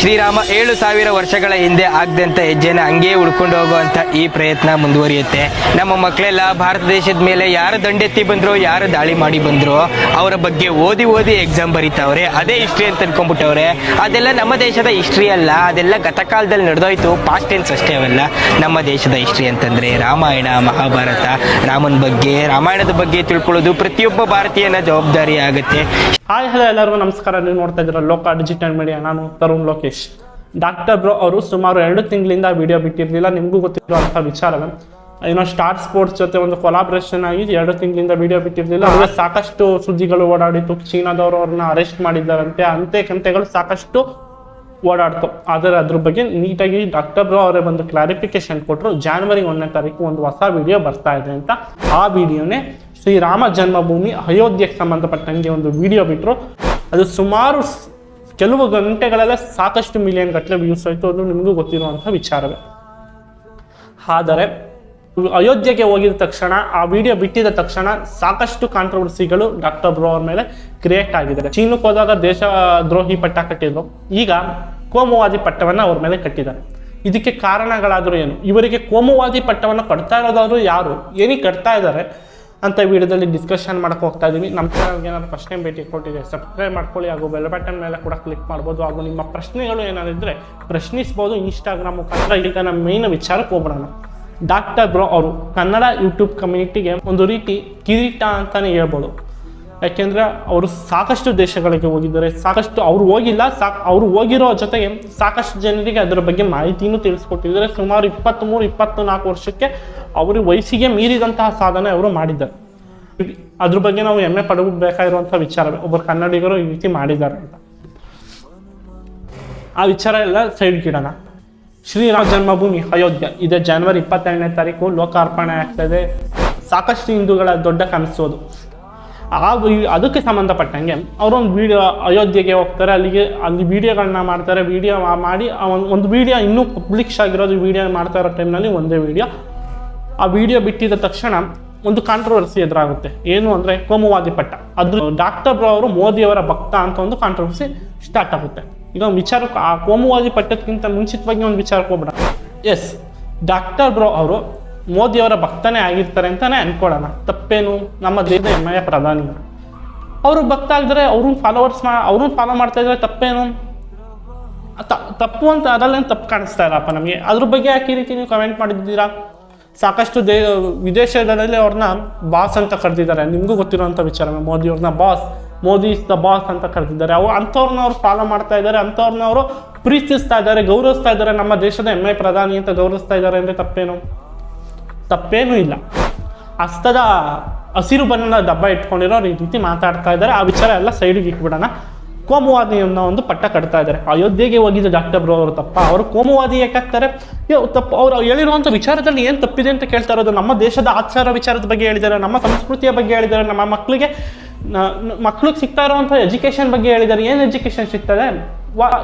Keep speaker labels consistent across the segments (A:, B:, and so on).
A: ಶ್ರೀರಾಮ 7,000 ವರ್ಷಗಳ ಹಿಂದೆ ಆಗದಂಥ ಹೆಜ್ಜೆನ ಹಂಗೆ ಉಳ್ಕೊಂಡು ಹೋಗುವಂಥ ಈ ಪ್ರಯತ್ನ ಮುಂದುವರಿಯುತ್ತೆ. ನಮ್ಮ ಮಕ್ಕಳೆಲ್ಲ ಭಾರತ ದೇಶದ ಮೇಲೆ ಯಾರು ದಂಡೆತ್ತಿ ಬಂದ್ರು, ಯಾರು ದಾಳಿ ಮಾಡಿ ಬಂದ್ರು, ಅವರ ಬಗ್ಗೆ ಓದಿ ಎಕ್ಸಾಮ್ ಬರೀತಾವ್ರೆ. ಅದೇ ಹಿಸ್ಟ್ರಿ ಅಂತ ಅನ್ಕೊಂಡ್ಬಿಟ್ಟವ್ರೆ. ಅದೆಲ್ಲ ನಮ್ಮ ದೇಶದ ಹಿಸ್ಟ್ರಿ ಅಲ್ಲ, ಅದೆಲ್ಲ ಗತಕಾಲದಲ್ಲಿ ನಡೆದೋಯ್ತು, ಪಾಸ್ಟ್ ಟೆನ್ಸ್ ಅಷ್ಟೇ. ಅವೆಲ್ಲ ನಮ್ಮ ದೇಶದ ಹಿಸ್ಟ್ರಿ ಅಂತಂದ್ರೆ ರಾಮಾಯಣ, ಮಹಾಭಾರತ, ರಾಮನ ಬಗ್ಗೆ, ರಾಮಾಯಣದ ಬಗ್ಗೆ ತಿಳ್ಕೊಳ್ಳೋದು ಪ್ರತಿಯೊಬ್ಬ ಭಾರತೀಯನ ಜವಾಬ್ದಾರಿ ಆಗುತ್ತೆ.
B: ಹಾಯ್ ಹಲೋ ಎಲ್ಲರಿಗೂ ನಮಸ್ಕಾರ. ನೀವು ನೋಡ್ತಾ ಇದ್ದೀರಾ ಲೋಕ ಡಿಜಿಟಲ್ ಮೀಡಿಯಾ. ನಾನು ತರುಣ್ ಲೋಕೇಶ್. ಡಾಕ್ಟರ್ ಬ್ರೋ ಅವರು ಸುಮಾರು 2 ತಿಂಗಳಿಂದ ವಿಡಿಯೋ ಬಿಟ್ಟಿರಲಿಲ್ಲ. ನಿಮಗೂ ಗೊತ್ತಿರುವಂಥ ವಿಚಾರವೇ. ಏನೋ ಸ್ಟಾರ್ ಸ್ಪೋರ್ಟ್ಸ್ ಜೊತೆ ಒಂದು ಕೊಲಾಬ್ರೇಷನ್ ಆಗಿ 2 ತಿಂಗಳಿಂದ ವಿಡಿಯೋ ಬಿಟ್ಟಿರಲಿಲ್ಲ. ಅವರ ಸಾಕಷ್ಟು ಸುದ್ದಿಗಳು ಓಡಾಡಿತ್ತು. ಚೀನಾದವರು ಅವ್ರನ್ನ ಅರೆಸ್ಟ್ ಮಾಡಿದ್ದಾರಂತೆ, ಅಂತೆ ಕಂತೆಗಳು ಸಾಕಷ್ಟು ಓಡಾಡ್ತು. ಆದರೆ ಅದ್ರ ಬಗ್ಗೆ ನೀಟಾಗಿ ಡಾಕ್ಟರ್ ಬ್ರೋ ಅವರೇ ಒಂದು ಕ್ಲಾರಿಫಿಕೇಶನ್ ಕೊಟ್ಟರು. January 1ನೇ ತಾರೀಕು ಒಂದು ಹೊಸ ವಿಡಿಯೋ ಬರ್ತಾ ಇದೆ ಅಂತ. ಆ ವಿಡಿಯೋನೇ ಶ್ರೀರಾಮ ಜನ್ಮಭೂಮಿ ಅಯೋಧ್ಯೆಗೆ ಸಂಬಂಧಪಟ್ಟಂಗೆ ಒಂದು ವಿಡಿಯೋ ಬಿಟ್ಟರು. ಅದು ಸುಮಾರು ಕೆಲವು ಗಂಟೆಗಳೆಲ್ಲ ಸಾಕಷ್ಟು ಮಿಲಿಯನ್ ಗಟ್ಟಲೆ ವ್ಯೂಸ್ ಆಯಿತು. ಅದು ನಿಮಗೂ ಗೊತ್ತಿರುವಂಥ ವಿಚಾರವೇ. ಆದರೆ ಅಯೋಧ್ಯೆಗೆ ಹೋಗಿದ ತಕ್ಷಣ, ಆ ವಿಡಿಯೋ ಬಿಟ್ಟಿದ ತಕ್ಷಣ ಸಾಕಷ್ಟು ಕಾಂಟ್ರವರ್ಸಿಗಳು ಡಾಕ್ಟರ್ ಬ್ರೋ ಅವ್ರ ಮೇಲೆ ಕ್ರಿಯೇಟ್ ಆಗಿದೆ. ಚೀನಕ್ಕೆ ಹೋದಾಗ ದೇಶ ದ್ರೋಹಿ ಪಟ್ಟ ಕಟ್ಟಿದ್ರು, ಈಗ ಕೋಮುವಾದಿ ಪಟ್ಟವನ್ನು ಅವ್ರ ಮೇಲೆ ಕಟ್ಟಿದ್ದಾರೆ. ಇದಕ್ಕೆ ಕಾರಣಗಳಾದರೂ ಏನು? ಇವರಿಗೆ ಕೋಮುವಾದಿ ಪಟ್ಟವನ್ನು ಕಟ್ತಾ ಇರೋದಾದ್ರು ಯಾರು, ಏನಕ್ಕೆ ಕಟ್ತಾ ಇದ್ದಾರೆ ಅಂತ ವಿಡಿಯೋದಲ್ಲಿ ಡಿಸ್ಕಷನ್ ಮಾಡಕ್ಕೆ ಹೋಗ್ತಾ ಇದ್ದೀವಿ. ನಮ್ಮ ಚಾನಲ್ಗೆ ಏನಾದ್ರು ಪ್ರಶ್ನೆ ಭೇಟಿ ಕೊಟ್ಟಿದೆ, ಸಬ್ಸ್ಕ್ರೈಬ್ ಮಾಡ್ಕೊಳ್ಳಿ, ಹಾಗೂ ಬೆಲ್ ಬಟನ್ ಮೇಲೆ ಕೂಡ ಕ್ಲಿಕ್ ಮಾಡ್ಬೋದು. ಹಾಗೂ ನಿಮ್ಮ ಪ್ರಶ್ನೆಗಳು ಏನಾದಿದ್ರೆ ಪ್ರಶ್ನಿಸ್ಬೋದು ಇನ್ಸ್ಟಾಗ್ರಾಮ್ ಮುಖಾಂತರ. ಈಗ ನಮ್ಮ ಮೇನ್ ವಿಚಾರಕ್ಕೆ ಹೋಗ್ಬಿಡೋಣ. ಡಾಕ್ಟರ್ ಬ್ರೋ ಅವರು ಕನ್ನಡ ಯೂಟ್ಯೂಬ್ ಕಮ್ಯುನಿಟಿಗೆ ಒಂದು ರೀತಿ ಕಿರೀಟ ಅಂತಾನೆ ಹೇಳ್ಬೋದು. ಯಾಕೆಂದರೆ ಅವರು ಸಾಕಷ್ಟು ದೇಶಗಳಿಗೆ ಹೋಗಿದ್ದಾರೆ. ಸಾಕಷ್ಟು ಅವ್ರು ಹೋಗಿಲ್ಲ, ಅವ್ರು ಹೋಗಿರೋ ಜೊತೆಗೆ ಸಾಕಷ್ಟು ಜನರಿಗೆ ಅದರ ಬಗ್ಗೆ ಮಾಹಿತಿನೂ ತಿಳಿಸ್ಕೊಟ್ಟಿದ್ದಾರೆ. ಸುಮಾರು 23-24 ವರ್ಷಕ್ಕೆ ಅವರು ವಯಸ್ಸಿಗೆ ಮೀರಿದಂತಹ ಸಾಧನೆ ಅವರು ಮಾಡಿದ್ದಾರೆ. ಅದ್ರ ಬಗ್ಗೆ ನಾವು ಹೆಮ್ಮೆ ಪಡಬೇಕಾಗಿರುವಂಥ ವಿಚಾರವೇ. ಒಬ್ಬರು ಕನ್ನಡಿಗರು ಈ ರೀತಿ ಮಾಡಿದ್ದಾರೆ ಅಂತ. ಆ ವಿಚಾರ ಎಲ್ಲ ಸೈಡ್ಗಿಡೋಣ. ಶ್ರೀರಾಮ ಜನ್ಮಭೂಮಿ ಅಯೋಧ್ಯೆ ಇದೆ January 22ನೇ ತಾರೀಕು ಲೋಕಾರ್ಪಣೆ ಆಗ್ತಾಯಿದೆ. ಸಾಕಷ್ಟು ಹಿಂದೂಗಳ ದೊಡ್ಡ ಕನಸೋದು. ಅದಕ್ಕೆ ಸಂಬಂಧಪಟ್ಟಂಗೆ ಅವರೊಂದು ವಿಡಿಯೋ ಅಯೋಧ್ಯೆಗೆ ಹೋಗ್ತಾರೆ. ಅಲ್ಲಿ ವಿಡಿಯೋಗಳನ್ನ ಮಾಡ್ತಾರೆ. ವಿಡಿಯೋ ಮಾಡಿ ಒಂದು ವಿಡಿಯೋ ಇನ್ನೂ ಪಬ್ಲಿಷ್ ಆಗಿರೋದು ವಿಡಿಯೋ ಮಾಡ್ತಾ ಇರೋ ಟೈಮ್ನಲ್ಲಿ ಒಂದೇ ವಿಡಿಯೋ. ಆ ವಿಡಿಯೋ ಬಿಟ್ಟಿದ ತಕ್ಷಣ ಒಂದು ಕಾಂಟ್ರವರ್ಸಿ ಎದುರಾಗುತ್ತೆ. ಏನು ಅಂದರೆ ಕೋಮುವಾದಿ ಪಟ್ಟ. ಅದ್ರ ಡಾಕ್ಟರ್ ಬ್ರೋ ಅವರು ಮೋದಿಯವರ ಭಕ್ತ ಅಂತ ಒಂದು ಕಾಂಟ್ರವರ್ಸಿ ಸ್ಟಾರ್ಟ್ ಆಗುತ್ತೆ. ಈಗ ವಿಚಾರಕ್ಕೆ ಆ ಕೋಮುವಾದಿ ಪಟ್ಟದಕ್ಕಿಂತ ಮುಂಚಿತವಾಗಿ ಒಂದು ವಿಚಾರಕ್ಕೆ ಹೋಗ್ಬಿಡ. ಎಸ್, ಡಾಕ್ಟರ್ ಬ್ರೋ ಅವರು ಮೋದಿಯವರ ಭಕ್ತನೇ ಆಗಿರ್ತಾರೆ ಅಂತಾನೆ ಅನ್ಕೊಳ್ಳೋಣ. ತಪ್ಪೇನು? ನಮ್ಮ ದೇಶದ ಹೆಮ್ಮೆಯ ಪ್ರಧಾನಿ ಅವರು ಭಕ್ತ ಆಗಿದ್ರೆ ಅವ್ರನ್ನ ಫಾಲೋ ಮಾಡ್ತಾ ಇದ್ರೆ ತಪ್ಪೇನು? ತಪ್ಪು ಅಂತ ಅದಲ್ಲೇನು ತಪ್ಪು ಕಾಣಿಸ್ತಾ ಇಲ್ಲಪ್ಪ ನಮಗೆ. ಅದ್ರ ಬಗ್ಗೆ ಯಾಕೆ ಈ ರೀತಿ ನೀವು ಕಮೆಂಟ್ ಮಾಡಿದ್ದೀರಾ? ಸಾಕಷ್ಟು ವಿದೇಶಗಳಲ್ಲಿ ಅವ್ರನ್ನ ಬಾಸ್ ಅಂತ ಕರೆದಿದ್ದಾರೆ. ನಿಮಗೂ ಗೊತ್ತಿರುವಂಥ ವಿಚಾರ. ಮೋದಿ ಅವ್ರನ್ನ ಮೋದಿ ಇಸ್ ದ ಬಾಸ್ ಅಂತ ಕರೆದಿದ್ದಾರೆ. ಅಂಥವ್ರನ್ನ ಅವ್ರು ಫಾಲೋ ಮಾಡ್ತಾ ಇದ್ದಾರೆ, ಅಂಥವ್ರನ್ನ ಅವರು ಪ್ರೀತಿಸ್ತಾ ಇದ್ದಾರೆ, ಗೌರವಿಸ್ತಾ ಇದ್ದಾರೆ. ನಮ್ಮ ದೇಶದ ಹೆಮ್ಮೆ ಪ್ರಧಾನಿ ಅಂತ ಗೌರವಿಸ್ತಾ ಇದ್ದಾರೆ ಅಂದರೆ ತಪ್ಪೇನೂ ಇಲ್ಲ. ಹಸ್ತದ ಹಸಿರು ಬಣ್ಣದ ಡಬ್ಬ ಇಟ್ಕೊಂಡಿರೋರು ಈ ರೀತಿ ಮಾತಾಡ್ತಾ ಇದ್ದಾರೆ. ಆ ವಿಚಾರ ಎಲ್ಲ ಸೈಡಿಗೆ ಇಟ್ಬಿಡೋಣ. ಕೋಮುವಾದಿಯನ್ನ ಒಂದು ಪಟ್ಟ ಕಟ್ತಾ ಇದ್ದಾರೆ. ಅಯೋಧ್ಯೆಗೆ ಹೋಗಿದ್ದ ಡಾಕ್ಟರ್ ಬ್ರೋ ಅವರು ತಪ್ಪ? ಅವರು ಕೋಮುವಾದಿ ಯಾಕಾಗ್ತಾರೆ? ತಪ್ಪು. ಅವ್ರು ಹೇಳಿರುವಂಥ ವಿಚಾರದಲ್ಲಿ ಏನು ತಪ್ಪಿದೆ ಅಂತ ಕೇಳ್ತಾ ಇರೋದು. ನಮ್ಮ ದೇಶದ ಆಚಾರ ವಿಚಾರದ ಬಗ್ಗೆ ಹೇಳಿದ್ದಾರೆ, ನಮ್ಮ ಸಂಸ್ಕೃತಿಯ ಬಗ್ಗೆ ಹೇಳಿದ್ದಾರೆ, ನಮ್ಮ ಮಕ್ಕಳಿಗೆ ಸಿಗ್ತಾ ಇರುವಂಥ ಎಜುಕೇಷನ್ ಬಗ್ಗೆ ಹೇಳಿದ್ದಾರೆ. ಏನು ಎಜುಕೇಷನ್ ಸಿಗ್ತದೆ?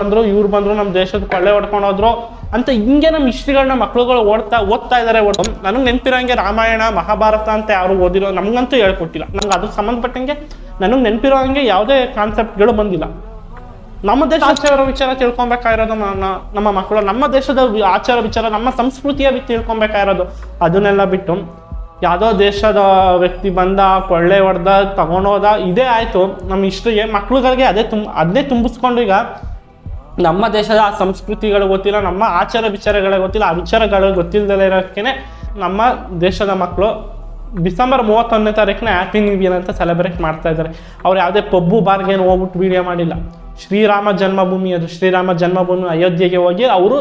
B: ಅಂದರು ಇವ್ರು ಬಂದರು, ನಮ್ಮ ದೇಶದ ಕೊಳ್ಳೆ ಹೊಡ್ಕೊಂಡು ಹೋದ್ರು ಅಂತ ಹಿಂಗೆ ನಮ್ಮ ಹಿಸ್ಟ್ರಿಗಳನ್ನ ಮಕ್ಳುಗಳು ಓದ್ತಾ ಇದ್ದಾರೆ. ನನಗೆ ನೆನಪಿರೋಂಗೆ ರಾಮಾಯಣ, ಮಹಾಭಾರತ ಅಂತ ಯಾರು ಓದಿರೋ ನಮಗಂತೂ ಹೇಳ್ಕೊಟ್ಟಿಲ್ಲ. ನಂಗೆ ಅದಕ್ಕೆ ಸಂಬಂಧಪಟ್ಟಂಗೆ ನನಗೆ ನೆನಪಿರೋ ಹಂಗೆ ಯಾವುದೇ ಕಾನ್ಸೆಪ್ಟ್ಗಳು ಬಂದಿಲ್ಲ. ನಮ್ಮ ದೇಶ ಆಚಾರ ವಿಚಾರ ತಿಳ್ಕೊಬೇಕಾಗಿರೋದು ನಮ್ಮ ಮಕ್ಕಳು, ನಮ್ಮ ದೇಶದ ಆಚಾರ ವಿಚಾರ, ನಮ್ಮ ಸಂಸ್ಕೃತಿಯ ತಿಳ್ಕೊಬೇಕಾಗಿರೋದು. ಅದನ್ನೆಲ್ಲ ಬಿಟ್ಟು ಯಾವುದೋ ದೇಶದ ವ್ಯಕ್ತಿ ಬಂದ, ಕೊಳ್ಳೆ ಹೊಡೆದ, ತಗೊಂಡೋದ, ಇದೇ ಆಯಿತು ನಮ್ಮ ಹಿಸ್ಟ್ರಿಗೆ. ಮಕ್ಳುಗಳಿಗೆ ಅದನ್ನೇ ತುಂಬಿಸ್ಕೊಂಡು ಈಗ ನಮ್ಮ ದೇಶದ ಆ ಸಂಸ್ಕೃತಿಗಳು ಗೊತ್ತಿಲ್ಲ, ನಮ್ಮ ಆಚಾರ ವಿಚಾರಗಳೇ ಗೊತ್ತಿಲ್ಲ. ಆ ವಿಚಾರಗಳು ಗೊತ್ತಿಲ್ಲದಲ್ಲೇ ಇರೋಕ್ಕೆ ನಮ್ಮ ದೇಶದ ಮಕ್ಕಳು ಡಿಸೆಂಬರ್ 31ನೇ ತಾರೀಕಿನ ಹ್ಯಾಪಿ ನ್ಯೂ ಇಯರ್ ಅಂತ ಸೆಲೆಬ್ರೇಟ್ ಮಾಡ್ತಾ ಇದ್ದಾರೆ. ಅವ್ರು ಯಾವುದೇ ಪಬ್ಬು ಬಾರ್ಗೇನು ಹೋಗ್ಬಿಟ್ಟು ವಿಡಿಯೋ ಮಾಡಿಲ್ಲ. ಶ್ರೀರಾಮ ಜನ್ಮಭೂಮಿ ಅಯೋಧ್ಯೆಗೆ ಹೋಗಿ ಅವರು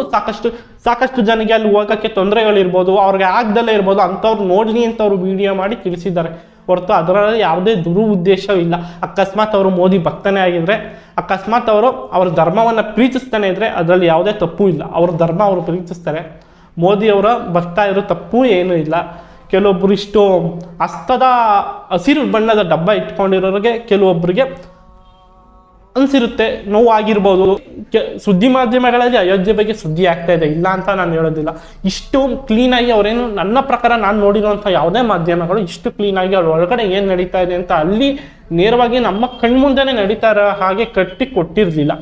B: ಸಾಕಷ್ಟು ಜನಕ್ಕೆ ಅಲ್ಲಿ ಹೋಗೋಕ್ಕೆ ತೊಂದರೆಗಳಿರ್ಬೋದು, ಅವ್ರಿಗೆ ಆಗ್ದಲ್ಲೇ ಇರ್ಬೋದು, ಅಂಥವ್ರು ನೋಡಲಿ ಅಂತ ಅವರು ವಿಡಿಯೋ ಮಾಡಿ ತಿಳಿಸಿದ್ದಾರೆ. ಹೊರತು ಅದರಲ್ಲಿ ಯಾವುದೇ ಉದ್ದೇಶವಿಲ್ಲ. ಅಕಸ್ಮಾತ್ ಅವರು ಮೋದಿ ಭಕ್ತನೇ ಆಗಿದ್ರೆ, ಅಕಸ್ಮಾತ್ ಅವರು ಅವ್ರ ಧರ್ಮವನ್ನು ಪ್ರೀತಿಸ್ತಾನೆ ಇದ್ರೆ ಅದರಲ್ಲಿ ಯಾವುದೇ ತಪ್ಪು ಇಲ್ಲ. ಅವ್ರ ಧರ್ಮ ಅವರು ಪ್ರೀತಿಸ್ತಾರೆ. ಮೋದಿಯವರ ಭಕ್ತ ಇರೋ ತಪ್ಪು ಏನೂ ಇಲ್ಲ. ಕೆಲವೊಬ್ಬರು ಇಷ್ಟು ಹಸ್ತದ ಹಸಿರು ಬಣ್ಣದ ಡಬ್ಬ ಇಟ್ಕೊಂಡಿರೋರಿಗೆ ಕೆಲವೊಬ್ಬರಿಗೆ ಅನಿಸಿರುತ್ತೆ, ನೋವಾಗಿರ್ಬೋದು. ಸುದ್ದಿ ಮಾಧ್ಯಮಗಳಲ್ಲಿ ಅಯೋಧ್ಯೆ ಬಗ್ಗೆ ಸುದ್ದಿ ಆಗ್ತಾ ಇದೆ, ಇಲ್ಲ ಅಂತ ನಾನು ಹೇಳೋದಿಲ್ಲ. ಇಷ್ಟು ಕ್ಲೀನಾಗಿ ಅವರೇನು, ನನ್ನ ಪ್ರಕಾರ ನಾನು ನೋಡಿರುವಂಥ ಯಾವುದೇ ಮಾಧ್ಯಮಗಳು ಇಷ್ಟು ಕ್ಲೀನಾಗಿ ಅವ್ರ ಒಳಗಡೆ ಏನು ನಡೀತಾ ಇದೆ ಅಂತ ಅಲ್ಲಿ ನೇರವಾಗಿ ನಮ್ಮ ಕಣ್ಮುಂದೆನೇ ನಡೀತಾ ಇರೋ ಹಾಗೆ ಕಟ್ಟಿ ಕೊಟ್ಟಿರಲಿಲ್ಲ.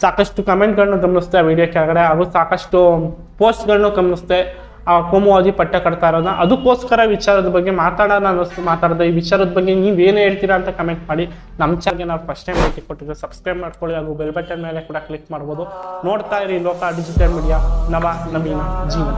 B: ಸಾಕಷ್ಟು ಕಮೆಂಟ್ಗಳನ್ನ ಗಮನಿಸ್ತೆ ವಿಡಿಯೋ ಕೆಳಗಡೆ, ಹಾಗೂ ಸಾಕಷ್ಟು ಪೋಸ್ಟ್ಗಳನ್ನು ಗಮನಿಸ್ತೆ ಆ ಕೋಮುವಾದಿ ಪಟ್ಟ ಕಟ್ತಾ ಇರೋದನ್ನ. ಅದಕ್ಕೋಸ್ಕರ ವಿಚಾರದ ಬಗ್ಗೆ ಮಾತಾಡೋಣ ಅನ್ನಿಸ್ತು, ಮಾತಾಡಿದೆ. ಈ ವಿಚಾರದ ಬಗ್ಗೆ ನೀವೇನು ಹೇಳ್ತೀರಾ ಅಂತ ಕಮೆಂಟ್ ಮಾಡಿ. ನಮ್ಮ ಚಾನಲ್ಗೆ ನಾವು ಫಸ್ಟ್ ಟೈಮ್ ಭೇಟಿ ಕೊಟ್ಟಿದ್ದು ಸಬ್ಸ್ಕ್ರೈಬ್ ಮಾಡ್ಕೊಳ್ಳಿ, ಹಾಗೂ ಬೆಲ್ ಬಟನ್ ಮೇಲೆ ಕೂಡ ಕ್ಲಿಕ್ ಮಾಡ್ಬೋದು. ನೋಡ್ತಾ ಇರಿ ಲೋಕ ಡಿಜಿಟಲ್ ಮೀಡಿಯಾ, ನವ ನವೀನ ಜೀವನ.